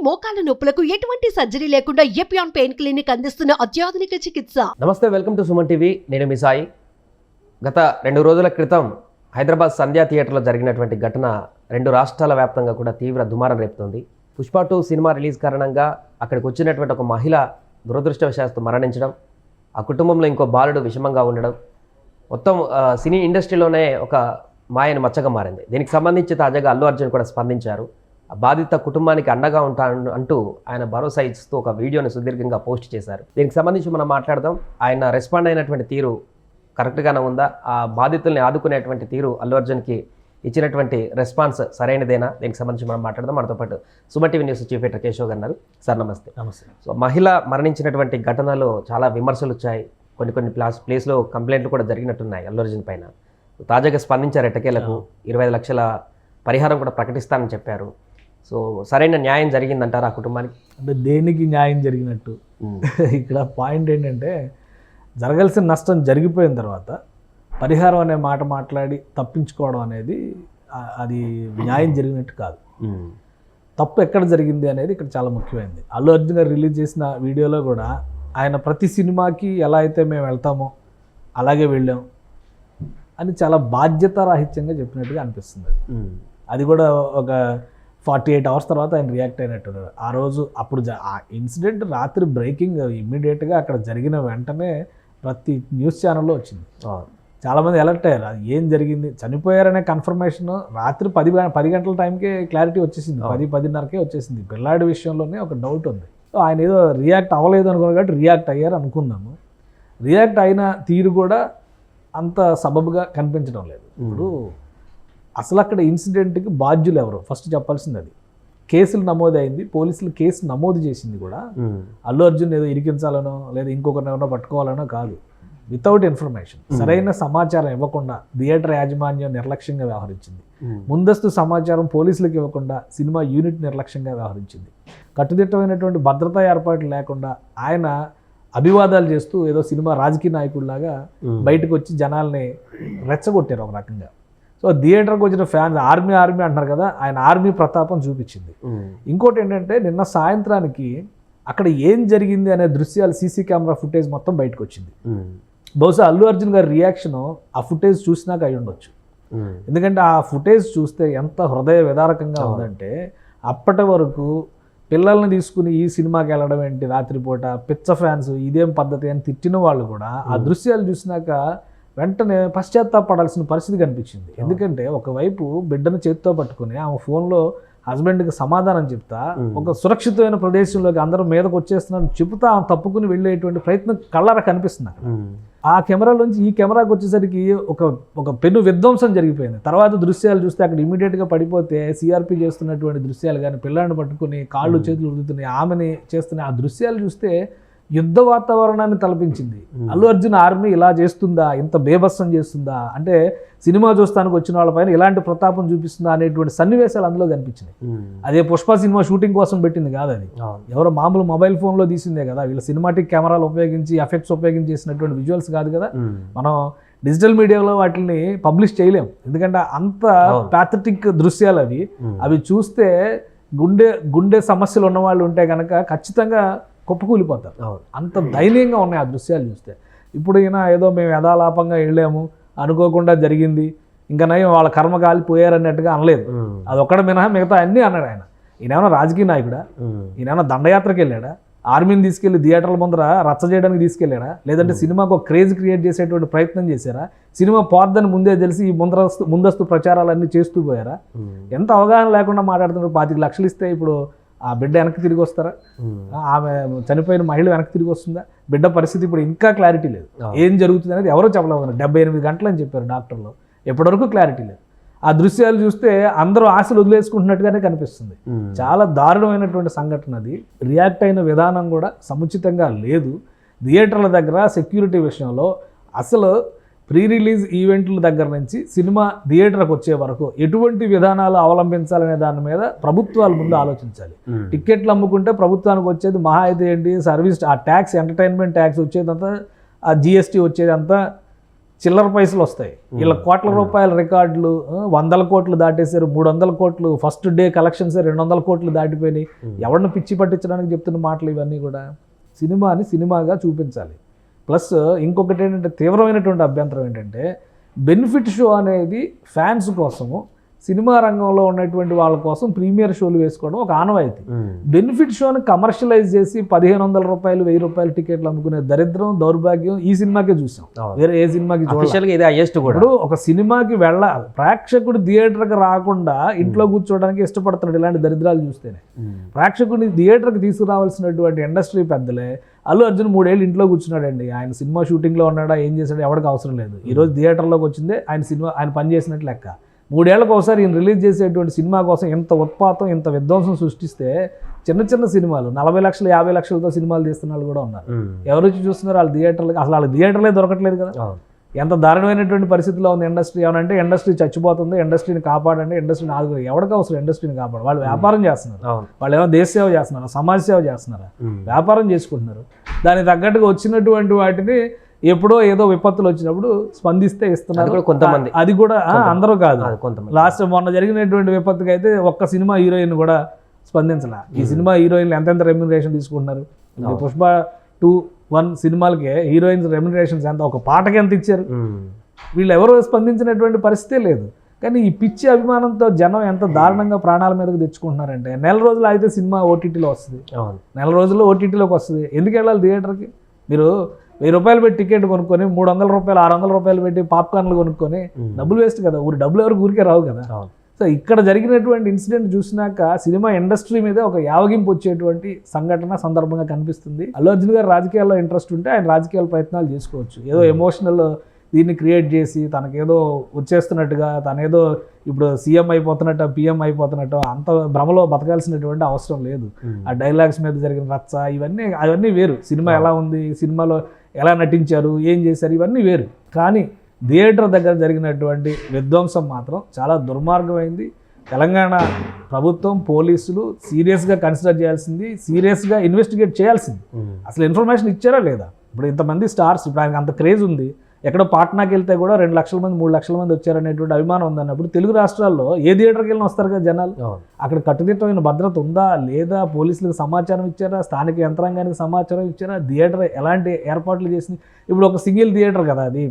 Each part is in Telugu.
మోకాల నొప్పులకు ఎటువంటి సర్జరీ లేకుండా ఎపియాన్ పెయిన్ క్లినిక్ అందిస్తున్న అత్యాధునిక చికిత్స. నమస్తే, వెల్కమ్ టు సుమన్ టీవీ. నేను మీ సాయి. గత 2 రోజుల క్రితం హైదరాబాద్ సంధ్యా థియేటర్లో జరిగినటువంటి ఘటన 2 రాష్ట్రాల వ్యాప్తంగా కూడా తీవ్ర దుమారం రేపుతోంది. పుష్ప 2 సినిమా రిలీజ్ కారణంగా అక్కడికి వచ్చినటువంటి ఒక మహిళ దురదృష్టవశాత్తు మరణించడం, ఆ కుటుంబంలో ఇంకో బాలుడు విషమంగా ఉండడం, మొత్తం సినీ ఇండస్ట్రీలోనే ఒక మాయని మచ్చగా మారింది. దీనికి సంబంధించి తాజాగా అల్లు అర్జున్ కూడా స్పందించారు. బాధిత కుటుంబానికి అండగా ఉంటాను అంటూ ఆయన భరోసా ఇస్తూ ఒక వీడియోని సుదీర్ఘంగా పోస్ట్ చేశారు. దీనికి సంబంధించి మనం మాట్లాడదాం. ఆయన రెస్పాండ్ అయినటువంటి తీరు కరెక్ట్గానే ఉందా? ఆ బాధితుల్ని ఆదుకునేటువంటి తీరు అల్లు అర్జున్కి ఇచ్చినటువంటి రెస్పాన్స్ సరైనదేనా? దీనికి సంబంధించి మనం మాట్లాడదాం. మనతో పాటు Suman TV news chief editor Keshav గారు. సార్ నమస్తే. నమస్తే. సో మహిళ మరణించినటువంటి ఘటనలో చాలా విమర్శలు వచ్చాయి. కొన్ని ప్లేస్లో కంప్లైంట్లు కూడా జరిగినట్టున్నాయి అల్లు అర్జున్ పైన. తాజాగా స్పందించారు. ఎట్టకేలకు 25 లక్షల పరిహారం కూడా ప్రకటిస్తానని చెప్పారు. సో సరైన న్యాయం జరిగిందంటారా ఆ కుటుంబానికి? అంటే దేనికి న్యాయం జరిగినట్టు? ఇక్కడ పాయింట్ ఏంటంటే, జరగాల్సిన నష్టం జరిగిపోయిన తర్వాత పరిహారం అనే మాట మాట్లాడి తప్పించుకోవడం అనేది అది న్యాయం జరిగినట్టు కాదు. తప్పు ఎక్కడ జరిగింది అనేది ఇక్కడ చాలా ముఖ్యమైనది. అల్లు అర్జున్ గారు రిలీజ్ చేసిన వీడియోలో కూడా ఆయన ప్రతి సినిమాకి ఎలా అయితే మేము వెళ్తామో అలాగే వెళ్ళాం అని చాలా బాధ్యతారాహిత్యంగా చెప్పినట్టుగా అనిపిస్తుంది. అది కూడా ఒక 48 అవర్స్ తర్వాత ఆయన రియాక్ట్ అయినట్టున్నారు. ఆ రోజు అప్పుడు ఆ ఇన్సిడెంట్ రాత్రి బ్రేకింగ్ ఇమ్మీడియట్గా అక్కడ జరిగిన వెంటనే ప్రతి న్యూస్ ఛానల్లో వచ్చింది. చాలామంది అలర్ట్ అయ్యారు. అది ఏం జరిగింది, చనిపోయారనే కన్ఫర్మేషన్ రాత్రి 10 గంటల టైంకే క్లారిటీ వచ్చేసింది. 10-10:30కే వచ్చేసింది. పిల్లాడి విషయంలోనే ఒక డౌట్ ఉంది. సో ఆయన ఏదో రియాక్ట్ అవ్వలేదు అనుకున్నారు కాబట్టి రియాక్ట్ అయ్యారు అనుకుందాము. రియాక్ట్ అయిన తీరు కూడా అంత సబబుగా కనిపించడం లేదు. ఇప్పుడు అసలు అక్కడ ఇన్సిడెంట్కి బాధ్యులు ఎవరు ఫస్ట్ చెప్పాల్సింది. అది కేసులు నమోదు అయింది, పోలీసులు కేసు నమోదు చేసింది కూడా అల్లు అర్జున్ ఏదో ఇరికించాలనో లేదా ఇంకొకరిని ఎవరో పట్టుకోవాలనో కాదు. వితౌట్ ఇన్ఫర్మేషన్, సరైన సమాచారం ఇవ్వకుండా థియేటర్ యాజమాన్యం నిర్లక్ష్యంగా వ్యవహరించింది. ముందస్తు సమాచారం పోలీసులకు ఇవ్వకుండా సినిమా యూనిట్ నిర్లక్ష్యంగా వ్యవహరించింది. కట్టుదిట్టమైనటువంటి భద్రతా ఏర్పాట్లు లేకుండా ఆయన అభివాదాలు చేస్తూ ఏదో సినిమా రాజకీయ నాయకుడిలాగా బయటకు వచ్చి జనాల్ని రెచ్చగొట్టారు ఒక రకంగా. సో థియేటర్కి వచ్చిన ఫ్యాన్స్ ఆర్మీ అంటున్నారు కదా, ఆయన ఆర్మీ ప్రతాపం చూపించింది. ఇంకోటి ఏంటంటే, నిన్న సాయంత్రానికి అక్కడ ఏం జరిగింది అనే దృశ్యాలు సీసీ కెమెరా ఫుటేజ్ మొత్తం బయటకు వచ్చింది. బహుశా అల్లు అర్జున్ గారి రియాక్షన్ ఆ ఫుటేజ్ చూసినాక అయి ఉండొచ్చు. ఎందుకంటే ఆ ఫుటేజ్ చూస్తే ఎంత హృదయ విదారకంగా ఉందంటే, అప్పటి వరకు పిల్లల్ని తీసుకుని ఈ సినిమాకి వెళ్ళడం ఏంటి రాత్రిపూట, పిచ్చ ఫ్యాన్స్, ఇదేం పద్ధతి అని తిట్టిన వాళ్ళు కూడా ఆ దృశ్యాలు చూసినాక వెంటనే పశ్చాత్తాపడాల్సిన పరిస్థితి కనిపించింది. ఎందుకంటే ఒకవైపు బిడ్డను చేతితో పట్టుకుని ఆమె ఫోన్లో హస్బెండ్కి సమాధానం చెప్తా ఒక సురక్షితమైన ప్రదేశంలోకి అందరూ మీదకి వచ్చేస్తున్నారని చెబుతా ఆమె తప్పుకుని వెళ్ళేటువంటి ప్రయత్నం కళ్ళారా కనిపిస్తుంది. ఆ కెమెరాలోంచి ఈ కెమెరాకి వచ్చేసరికి ఒక పెను విధ్వంసం జరిగిపోయింది. తర్వాత దృశ్యాలు చూస్తే అక్కడ ఇమీడియట్గా పడిపోతే సిఆర్పి చేస్తున్నటువంటి దృశ్యాలు కానీ, పిల్లాన్ని పట్టుకుని కాళ్ళు చేతులు ఉదుతున్నాయి, ఆమెని చేస్తున్నాయి, ఆ దృశ్యాలు చూస్తే యుద్ధ వాతావరణాన్ని తలపించింది. అల్లు అర్జున్ ఆర్మీ ఇలా చేస్తుందా, ఇంత బేభత్సం చేస్తుందా, అంటే సినిమా చూస్తానికి వచ్చిన వాళ్ళపైన ఇలాంటి ప్రతాపం చూపిస్తుందా అనేటువంటి సన్నివేశాలు అందులో కనిపించినాయి. అదే పుష్ప సినిమా షూటింగ్ కోసం పెట్టింది కాదు, అది ఎవరో మామూలు మొబైల్ ఫోన్లో తీసిందే కదా. వీళ్ళ సినిమాటిక్ కెమెరాలు ఉపయోగించి ఎఫెక్ట్స్ ఉపయోగించి చేసినటువంటి విజువల్స్ కాదు కదా. మనం డిజిటల్ మీడియాలో వాటిని పబ్లిష్ చేయలేం, ఎందుకంటే అంత ప్యాథటిక్ దృశ్యాలు అవి చూస్తే గుండె సమస్యలు ఉన్న వాళ్ళు ఉంటే కనుక ఖచ్చితంగా కుప్పకూలిపోతారు. అంత దయనీయంగా ఉన్నాయి ఆ దృశ్యాలు చూస్తే. ఇప్పుడు ఈయన ఏదో మేము యథాలాపంగా వెళ్ళాము, అనుకోకుండా జరిగింది, ఇంకా నయం వాళ్ళ కర్మ కాలిపోయారన్నట్టుగా అనలేదు. అది ఒక్కడ మినహా మిగతా అన్నీ అన్నాడు ఆయన. ఈయనేమన్నా రాజకీయ నాయకుడా? ఈయనేమన్నా దండయాత్రకి వెళ్ళాడా? ఆర్మీని తీసుకెళ్లి థియేటర్ల ముందర రచ్చ చేయడానికి తీసుకెళ్ళాడా? లేదంటే సినిమాకు ఒక క్రేజ్ క్రియేట్ చేసేటువంటి ప్రయత్నం చేశారా? సినిమా పోద్దని ముందే తెలిసి ఈ ముందస్తు ప్రచారాలన్నీ చేస్తూ పోయారా? ఎంత అవగాహన లేకుండా మాట్లాడుతున్నారు. 25 లక్షలు ఇస్తే ఇప్పుడు ఆ బిడ్డ వెనక్కి తిరిగి వస్తారా? ఆమె చనిపోయిన మహిళ వెనక్కి తిరిగి వస్తుందా? బిడ్డ పరిస్థితి ఇప్పుడు ఇంకా క్లారిటీ లేదు. ఏం జరుగుతుంది అనేది ఎవరో చెప్పలేదు. 78 గంటలు అని చెప్పారు డాక్టర్లు, ఎప్పటివరకు క్లారిటీ లేదు. ఆ దృశ్యాలు చూస్తే అందరూ ఆశలు వదిలేసుకుంటున్నట్టుగానే కనిపిస్తుంది. చాలా దారుణమైనటువంటి సంఘటన అది. రియాక్ట్ అయిన విధానం కూడా సముచితంగా లేదు. థియేటర్ల దగ్గర సెక్యూరిటీ విషయంలో అసలు ప్రీ రిలీజ్ ఈవెంట్ల దగ్గర నుంచి సినిమా థియేటర్కి వచ్చే వరకు ఎటువంటి విధానాలు అవలంబించాలనే దాని మీద ప్రభుత్వాలు ముందు ఆలోచించాలి. టిక్కెట్లు అమ్ముకుంటే ప్రభుత్వానికి వచ్చేది మహా అయితే ఏంటి, సర్వీస్, ఆ ట్యాక్స్, ఎంటర్టైన్మెంట్ ట్యాక్స్ వచ్చేదంతా, ఆ జిఎస్టీ వచ్చేదంతా చిల్లర పైసలు వస్తాయి. వీళ్ళ కోట్ల రూపాయల రికార్డులు 100 కోట్లు దాటేశారు, 300 కోట్లు ఫస్ట్ డే కలెక్షన్స్ 200 కోట్లు దాటిపోయినాయి. ఎవరిని పిచ్చి పట్టించడానికి చెప్తున్న మాటలు ఇవన్నీ కూడా. సినిమాని సినిమాగా చూపించాలి. ప్లస్ ఇంకొకటి ఏంటంటే తీవ్రమైనటువంటి అభ్యంతరం ఏంటంటే బెనిఫిట్ షో అనేది ఫ్యాన్స్ కోసము, సినిమా రంగంలో ఉన్నటువంటి వాళ్ళ కోసం ప్రీమియర్ షోలు వేసుకోవడం ఒక ఆనవాయితీ. బెనిఫిట్ షోని కమర్షియలైజ్ చేసి 1500 రూపాయలు 1000 రూపాయలు టికెట్లు అమ్ముకునే దరిద్రం, దౌర్భాగ్యం ఈ సినిమాకే చూసాం. వేరే ఏ సినిమాకి ఇప్పుడు ఒక సినిమాకి వెళ్ళాలి, ప్రేక్షకుడు థియేటర్కి రాకుండా ఇంట్లో కూర్చోవడానికి ఇష్టపడుతున్నాడు ఇలాంటి దరిద్రాలు చూస్తేనే. ప్రేక్షకుడిని థియేటర్కి తీసుకురావాల్సినటువంటి ఇండస్ట్రీ పెద్దలే అల్లు అర్జున్ 3 ఏళ్ళు ఇంట్లో కూర్చున్నాడండి. ఆయన సినిమా షూటింగ్లో ఉన్నాడా, ఏం చేశాడో ఎవరికి అవసరం లేదు. ఈరోజు థియేటర్లోకి వచ్చిందే ఆయన పని చేసినట్లు లెక్క. 3 ఏళ్ళకి ఒకసారి ఈయన రిలీజ్ చేసేటువంటి సినిమా కోసం ఇంత ఉత్పాతం, ఇంత విధ్వంసం సృష్టిస్తే చిన్న చిన్న సినిమాలు 40 లక్షలు 50 లక్షలతో సినిమాలు తీస్తున్న వాళ్ళు కూడా ఉన్నారు. ఎవరు వచ్చి చూస్తున్నారు వాళ్ళ థియేటర్లకి? అసలు వాళ్ళ థియేటర్లే దొరకట్లేదు కదా. ఎంత దారుణమైనటువంటి పరిస్థితిలో ఉంది ఇండస్ట్రీ. ఏమనంటే ఇండస్ట్రీ చచ్చిపోతుంది, ఇండస్ట్రీని కాపాడండి, ఇండస్ట్రీని ఆదుకో. ఎవరికి అవసరం ఇండస్ట్రీని కాపాడు? వాళ్ళు వ్యాపారం చేస్తున్నారు, వాళ్ళు ఏమో దేశ సేవ చేస్తున్నారు, సమాజ సేవ చేస్తున్నారు, వ్యాపారం చేసుకుంటున్నారు. దానికి తగ్గట్టుగా వచ్చినటువంటి వాటిని ఎప్పుడో ఏదో విపత్తులు వచ్చినప్పుడు స్పందిస్తే ఇస్తున్నారు కొంతమంది. అది కూడా అందరూ కాదు. లాస్ట్ మొన్న జరిగినటువంటి విపత్తుకి అయితే ఒక్క సినిమా హీరోయిన్ కూడా స్పందించాల. ఈ సినిమా హీరోయిన్లు ఎంతెంత రెమ్యునరేషన్ తీసుకుంటున్నారు? పుష్ప 2, 1 సినిమాలకే హీరోయిన్స్ రెమ్యునరేషన్స్ ఎంత, ఒక పాటకి ఎంత ఇచ్చారు? వీళ్ళు ఎవరు స్పందించినటువంటి పరిస్థితే లేదు. కానీ ఈ పిచ్చి అభిమానంతో జనం ఎంత దారుణంగా ప్రాణాల మీదకి తెచ్చుకుంటున్నారంటే, నెల రోజులు అయితే సినిమా ఓటీటీలో వస్తుంది, నెల రోజుల్లో ఓటీటీలోకి వస్తుంది. ఎందుకు వెళ్ళాలి థియేటర్కి? మీరు 1000 రూపాయలు పెట్టి టికెట్ కొనుక్కొని 300 రూపాయలు 600 రూపాయలు పెట్టి పాప్కార్న్లు కొనుక్కొని డబ్బులు వేస్ట్ కదా. డబ్బులు ఎవరికి ఊరికే రావు కదా. సో ఇక్కడ జరిగినటువంటి ఇన్సిడెంట్ చూసినాక సినిమా ఇండస్ట్రీ మీద ఒక యావగింపు వచ్చేటువంటి సంఘటన సందర్భంగా కనిపిస్తుంది. అల్లు అర్జున్ గారు రాజకీయాల్లో ఇంట్రెస్ట్ ఉంటే ఆయన రాజకీయాల ప్రయత్నాలు చేసుకోవచ్చు. ఏదో ఎమోషనల్ దీన్ని క్రియేట్ చేసి తనకేదో వచ్చేస్తున్నట్టుగా, తనేదో ఇప్పుడు సీఎం అయిపోతున్నట్టు పిఎం అయిపోతున్నట్టు అంత భ్రమలో బతకాల్సినటువంటి అవసరం లేదు. ఆ డైలాగ్స్ మీద జరిగిన రచ్చ అవన్నీ వేరు. సినిమా ఎలా ఉంది, సినిమాలో ఎలా నటించారు, ఏం చేశారు, ఇవన్నీ వేరు. కానీ థియేటర్ దగ్గర జరిగినటువంటి విధ్వంసం మాత్రం చాలా దుర్మార్గమైంది. తెలంగాణ ప్రభుత్వం, పోలీసులు సీరియస్గా కన్సిడర్ చేయాల్సింది, సీరియస్గా ఇన్వెస్టిగేట్ చేయాల్సింది. అసలు ఇన్ఫర్మేషన్ ఇచ్చారా లేదా? ఇప్పుడు ఇంతమంది స్టార్స్, ఇప్పుడు ఆయనకు అంత క్రేజ్ ఉంది, ఎక్కడో పాట్నాకి వెళ్తే కూడా 2 లక్షల మంది 3 లక్షల మంది వచ్చారనేటువంటి అభిమానం ఉందన్నప్పుడు తెలుగు రాష్ట్రాల్లో ఏ థియేటర్కి వెళ్ళినా వస్తారు కదా జనాలు. అక్కడ కట్టుదిట్టమైన భద్రత ఉందా లేదా? పోలీసులకు సమాచారం ఇచ్చారా? స్థానిక యంత్రాంగానికి సమాచారం ఇచ్చారా? థియేటర్ ఎలాంటి ఏర్పాట్లు చేసింది? ఇప్పుడు ఒక సింగిల్ థియేటర్ కదా అది.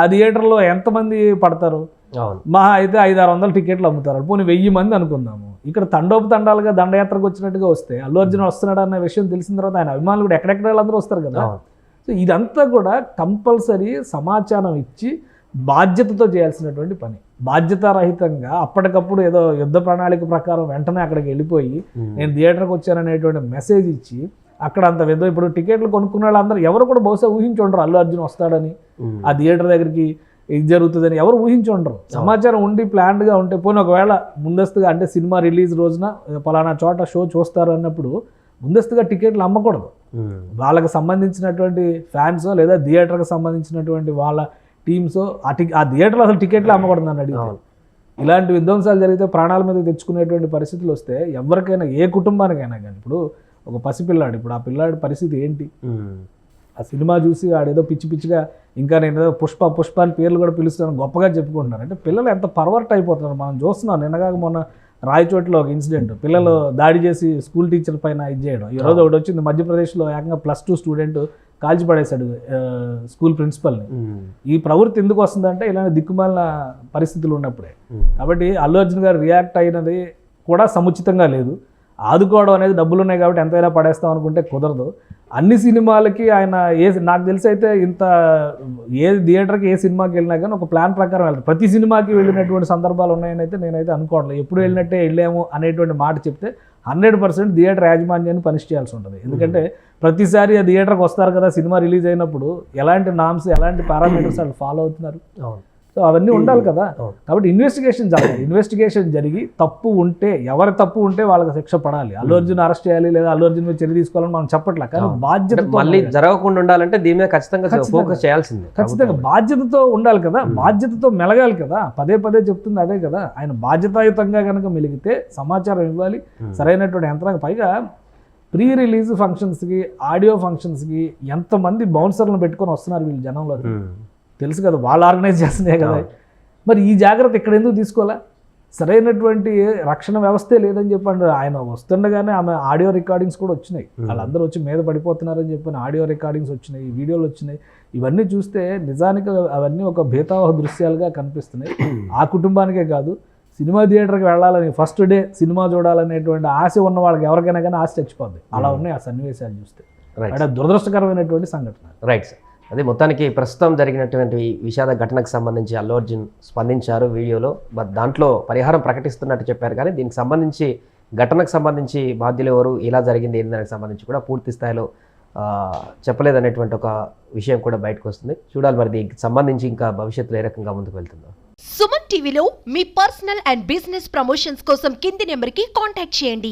ఆ థియేటర్లో ఎంతమంది పడతారు? మహా అయితే 500-600 టికెట్లు అమ్ముతారు. పోనీ 1000 మంది అనుకుందాము. ఇక్కడ తండోపతండాలుగా దండయాత్రకు వచ్చినట్టుగా వస్తే అల్లు అర్జున్ వస్తున్నాడు అన్న విషయం తెలిసిన తర్వాత ఆయన అభిమానులు కూడా ఎక్కడెక్కడ వాళ్ళందరూ వస్తారు కదా. సో ఇదంతా కూడా కంపల్సరీ సమాచారం ఇచ్చి బాధ్యతతో చేయాల్సినటువంటి పని. బాధ్యతారహితంగా అప్పటికప్పుడు ఏదో యుద్ధ ప్రణాళిక ప్రకారం వెంటనే అక్కడికి వెళ్ళిపోయి నేను థియేటర్కి వచ్చాననేటువంటి మెసేజ్ ఇచ్చి అక్కడ అంత విధం. ఇప్పుడు టికెట్లు కొనుక్కున్న వాళ్ళందరూ ఎవరు కూడా బహుశా ఊహించుండరు అల్లు అర్జున్ వస్తాడని, ఆ థియేటర్ దగ్గరికి ఇది జరుగుతుందని ఎవరు ఊహించుండరు. సమాచారం ఉండి ప్లాన్డ్గా ఉంటే పోనీ ఒకవేళ ముందస్తుగా అంటే సినిమా రిలీజ్ రోజున పలానా చోట షో చూస్తారు అన్నప్పుడు ముందస్తుగా టికెట్లు అమ్మకూడదు. వాళ్ళకి సంబంధించినటువంటి ఫ్యాన్స్ లేదా థియేటర్కి సంబంధించినటువంటి వాళ్ళ టీమ్స్ ఆ థియేటర్లో అసలు టికెట్లు అమ్మకూడదు అని అడిగారు. ఇలాంటి విధ్వంసాలు జరిగితే ప్రాణాల మీద తెచ్చుకునేటువంటి పరిస్థితులు వస్తే ఎవరికైనా, ఏ కుటుంబానికైనా కానీ, ఇప్పుడు ఒక పసిపిల్లాడు, ఇప్పుడు ఆ పిల్లాడి పరిస్థితి ఏంటి? ఆ సినిమా చూసి ఆడేదో పిచ్చి పిచ్చిగా ఇంకా నేను ఏదో పుష్ప అని పేర్లు కూడా పిలుస్తాను గొప్పగా చెప్పుకుంటున్నారు. అంటే పిల్లలు ఎంత పర్వర్ట్ అయిపోతున్నారు. మనం చూస్తున్నాం. నిన్నగాక మొన్న రాయచోట్లో ఒక ఇన్సిడెంట్, పిల్లలు దాడి చేసి స్కూల్ టీచర్ పైన ఇది చేయడం. ఈరోజు ఒకటి వచ్చింది మధ్యప్రదేశ్లో, ఏకంగా +2 స్టూడెంట్ కాల్చిపడేశాడు స్కూల్ ప్రిన్సిపల్ని. ఈ ప్రవృత్తి ఎందుకు వస్తుందంటే ఇలాంటి దిక్కుమాలిన పరిస్థితులు ఉన్నప్పుడే. కాబట్టి అల్లు అర్జున్ గారు రియాక్ట్ అయినది కూడా సముచితంగా లేదు. ఆదుకోవడం అనేది డబ్బులు ఉన్నాయి కాబట్టి ఎంతైనా పడేస్తాం అనుకుంటే కుదరదు. అన్ని సినిమాలకి ఆయన నాకు తెలిసి అయితే ఏ థియేటర్కి ఏ సినిమాకి వెళ్ళినా కానీ ఒక ప్లాన్ ప్రకారం వెళ్తారు. ప్రతి సినిమాకి వెళ్ళినటువంటి సందర్భాలు ఉన్నాయని అయితే నేనైతే అనుకోవట్లేదు. ఎప్పుడు వెళ్ళినట్టే వెళ్ళాము అనేటువంటి మాట చెప్తే 100% థియేటర్ యాజమాన్యాన్ని పనిష్ చేయాల్సి ఉంటుంది. ఎందుకంటే ప్రతిసారి ఆ థియేటర్కి వస్తారు కదా, సినిమా రిలీజ్ అయినప్పుడు ఎలాంటి నామ్స్, ఎలాంటి పారామీటర్స్ వాళ్ళు ఫాలో అవుతున్నారు. సో అవన్నీ ఉండాలి కదా. కాబట్టి ఇన్వెస్టిగేషన్ జరగాలి. ఇన్వెస్టిగేషన్ జరిగి తప్పు ఉంటే, ఎవరి తప్పు ఉంటే వాళ్ళకి శిక్ష పడాలి. అల్లు అర్జున్ అరెస్ట్ చేయాలి లేదా అల్లు అర్జున్ మీద చర్య తీసుకోవాలని మనం చెప్పట్లే. కానీ బాధ్యత మళ్ళీ జరగకుండా ఉండాలంటే దీని మీద ఖచ్చితంగా ఫోకస్ చేయాల్సిందే. ఖచ్చితంగా బాధ్యతతో ఉండాలి కదా, బాధ్యతతో మెలగాలి కదా. పదే చెప్తుంది అదే కదా. ఆయన బాధ్యతాయుతంగా కనుక మెలిగితే సమాచారం ఇవ్వాలి, సరైనటువంటి యంత్రాంగం. పైగా ప్రీ రిలీజ్ ఫంక్షన్స్కి, ఆడియో ఫంక్షన్స్కి ఎంతమంది బౌన్సర్లను పెట్టుకొని వస్తున్నారు వీళ్ళు జనంలో. తెలుసు కదా, వాళ్ళు ఆర్గనైజ్ చేస్తున్నాయి కదా. అవును. మరి ఈ జాగ్రత్త ఇక్కడ ఎందుకు తీసుకోవాలా? సరైనటువంటి రక్షణ వ్యవస్థే లేదని చెప్పండి. ఆయన వస్తుండగానే ఆమె ఆడియో రికార్డింగ్స్ కూడా వచ్చినాయి. వాళ్ళందరూ వచ్చి మీద పడిపోతున్నారని చెప్పిన ఆడియో రికార్డింగ్స్ వచ్చినాయి, వీడియోలు వచ్చినాయి. ఇవన్నీ చూస్తే నిజానికి అవన్నీ ఒక భీతావహ దృశ్యాలుగా కనిపిస్తున్నాయి. ఆ కుటుంబానికే కాదు, సినిమా థియేటర్కి వెళ్ళాలని ఫస్ట్ డే సినిమా చూడాలనేటువంటి ఆశ ఉన్న వాళ్ళకి ఎవరికైనా కానీ ఆశ చచ్చిపోద్ది. అలా ఉన్నాయి ఆ సన్నివేశాలు చూస్తే. అంటే దురదృష్టకరమైనటువంటి సంఘటన. Right sir. అదే మొత్తానికి ప్రస్తుతం జరిగినటువంటి విషాద ఘటనకు సంబంధించి అల్లు అర్జున్ స్పందించారు వీడియోలో. బట్ దాంట్లో పరిహారం ప్రకటిస్తున్నట్టు చెప్పారు, కానీ దీనికి సంబంధించి ఘటనకు సంబంధించి బాధ్యులు ఎవరు, ఎలా జరిగింది ఏంటి దానికి సంబంధించి కూడా పూర్తి స్థాయిలో చెప్పలేదనేటువంటి ఒక విషయం కూడా బయటకు వస్తుంది. చూడాలి మరి దీనికి సంబంధించి ఇంకా భవిష్యత్తులో ఏ రకంగా ముందుకు వెళ్తుందో. సుమన్ టీవీలో మీ పర్సనల్ అండ్ బిజినెస్ ప్రమోషన్స్ కోసం కింది నెంబర్కి కాంటాక్ట్ చేయండి.